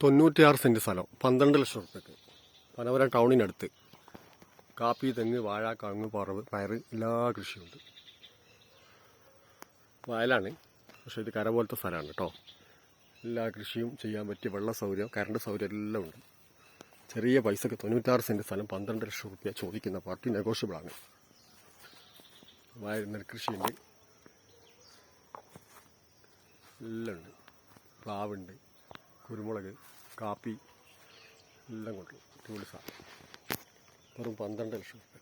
96 cent സ്ഥലം 12 ലക്ഷം റുപ്യക്ക് പനവരം ടൗണിനടുത്ത്. കാപ്പി, തെങ്ങ്, വാഴ, കവുങ്ങ്, പറവ്, പയർ എല്ലാ കൃഷിയുണ്ട്. വയലാണ്, പക്ഷേ ഇത് കര പോലത്തെ സ്ഥലമാണ് കേട്ടോ. എല്ലാ കൃഷിയും ചെയ്യാൻ പറ്റിയ വെള്ള സൗകര്യം, കറണ്ട് സൗകര്യം എല്ലാം ഉണ്ട്. ചെറിയ പൈസക്ക് 96 സെൻറ്റ് സ്ഥലം 12 ലക്ഷം റുപ്യ ചോദിക്കുന്ന പാർട്ടി നെഗോഷ്യബിളാണ്. നെൽകൃഷിയുണ്ട്, എല്ലാം ഉണ്ട്. പ്ലാവുണ്ട്, കുരുമുളക്, കാപ്പി എല്ലാം കൊണ്ടുള്ള അടിപൊളി സാധനം. വെറും 12 ലക്ഷം റുപ്യ.